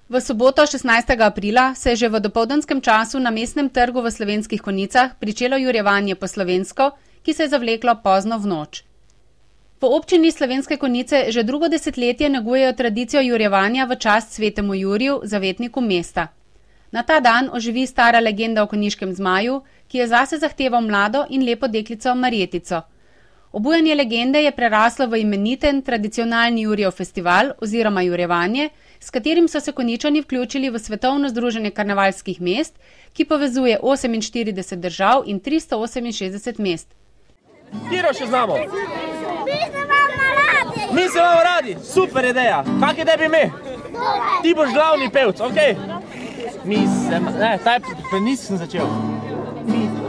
V soboto 16. aprila se je že v dopoldanskem času na Mestnem trgu v Slovenskih Konjicah pričelo jurjevanje po slovensko, ki se je zavleklo pozno v noč. V občini Slovenske Konjice že drugo desetletje negujejo tradicijo jurjevanja v čast svetemu Juriju, zavetniku mesta. Na ta dan oživi stara legenda o konjiškem zmaju, ki je zase zahteval mlado in lepo deklico Marjetico. Obujanje legende je preraslo v imeniten tradicionalni Jurjev festival oziroma jurjevanje, s katerim so se Konjičani vključili v svetovno združenje karnevalskih mest, ki povezuje 48 držav in 368 mest. Kiro še znamo? Mi se imamo radi, super ideja. Kak je tebi ime? Ti boš glavni pevc, okej? Nisem začel.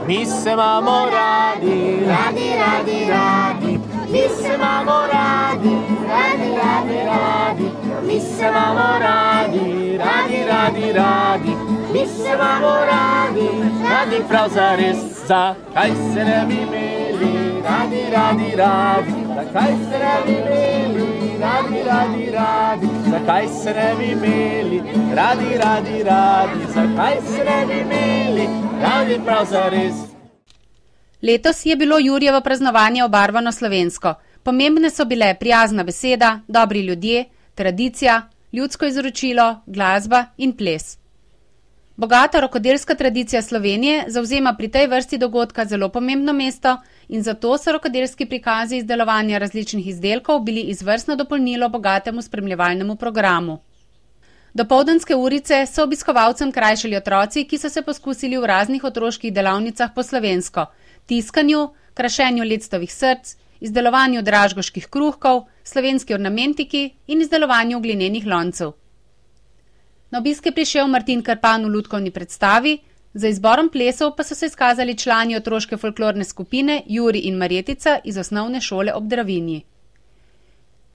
Mi se imamo radi, radi, radi, radi. Mi se imamo radi, radi, radi, radi. Mi se imamo radi, radi, radi, radi. Mi se imamo radi, radi prav zares. Zakaj se ne bi imeli, radi, radi, radi. Zakaj se ne bi imeli, radi, radi, radi. Zakaj se ne bi imeli, radi, radi, radi. Zakaj se ne bi imeli, radi prav zares. Letos je bilo Jurjevo praznovanje obarvano slovensko. Pomembne so bile prijazna beseda, dobri ljudje, tradicija, ljudsko izročilo, glasba in ples. Bogata rokodelska tradicija Slovenije zavzema pri tej vrsti dogodka zelo pomembno mesto in zato so rokodelski prikazi izdelovanja različnih izdelkov bili izvrstno dopolnilo bogatemu spremljevalnemu programu. Dopoldanske urice so obiskovalcem krajšali otroci, ki so se poskusili v raznih otroških delavnicah po slovensko, tiskanju, krašenju lectovih src, izdelovanju dražgoških kruhkov, slovenski ornamentiki in izdelovanju glinenih loncev. Na obisk je prišel Martin Krpan v lutkovni predstavi, za izborom plesov pa so se izkazali člani otroške folklorne skupine Juri in Marjetica iz osnovne šole ob Dravinji.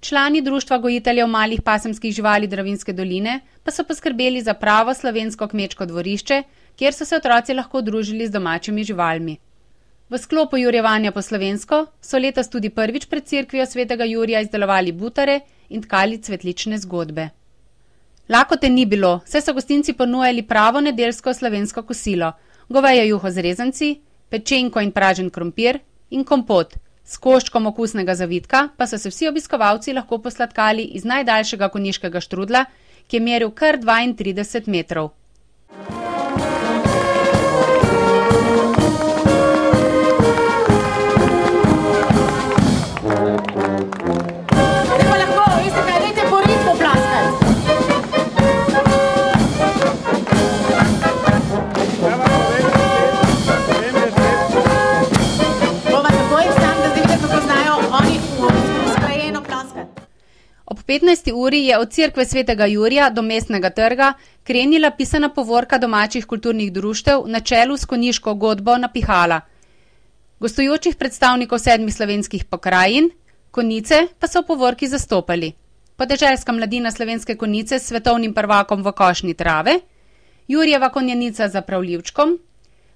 Člani Društva gojiteljev malih pasemskih živali Dravinjske doline pa so poskrbeli za pravo slovensko kmečko dvorišče, kjer so se otroci lahko družili z domačimi živalmi. V sklopu jurjevanja po slovensko so letos tudi prvič pred cerkvijo svetega Jurija izdelovali butare in tkali cvetlične zgodbe. Lakote ni bilo, saj so gostinci ponujali pravo nedeljsko slovensko kosilo, govejo juho z rezanci, pečenko in pražen krompir in kompot. S koščkom okusnega zavitka pa so se vsi obiskovalci lahko posladkali iz najdaljšega konjiškega štrudla, ki je meril kar 32 metrov. Ob 15. uri je od cerkve svetega Jurija do Mestnega trga krenila pisana povorka domačih kulturnih društev na čelu s konjiško godbo Napihala. Gostujočih predstavnikov 7 slovenskih pokrajin, Konjice pa so v povorki zastopali. Podeželska mladina Slovenske Konjice s svetovnim prvakom v košnji trave, Jurjeva konjenica za pravljivčkom,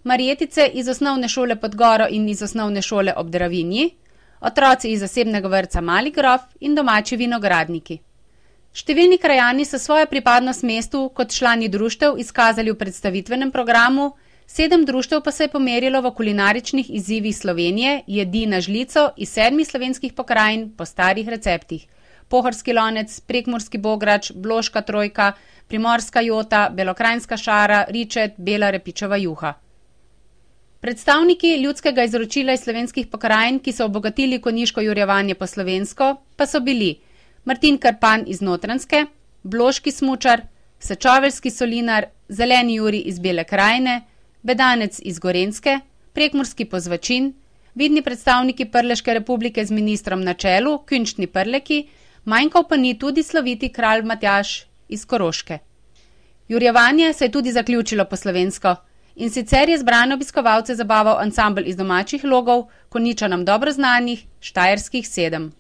Marjetice iz osnovne šole pod Goro in iz osnovne šole ob Dravinji, otroci iz zasebnega vrtca Mali grof in domači vinogradniki. Številni krajani so svojo pripadnost mestu kot člani društev izkazali v predstavitvenem programu, 7 društev pa se je pomerilo v kulinaričnih izzivih Slovenije, jedi na žlico iz 7 slovenskih pokrajin po starih receptih. Pohorski lonec, prekmurski bograč, bloška trojka, primorska jota, belokranjska šara, ričet, bela repičeva juha. Predstavniki ljudskega izročila iz slovenskih pokrajin, ki so obogatili konjiško jurjevanje po slovensko, pa so bili Martin Krpan iz Notranjske, bloški smučar, sečoveljski solinar, zeleni Juri iz Bele krajine, bedanec iz Gorenjske, prekmurski pozvačin, vidni predstavniki Prleške republike z ministrom na čelu, künčni prleki, manjkal pa ni tudi sloviti kralj Matjaž iz Koroške. Jurjevanje se je tudi zaključilo po slovensko, in sicer je zbrane obiskovalce zabaval ansambel iz domačih logov, Konjičanom dobro znanih, Štajerskih 7.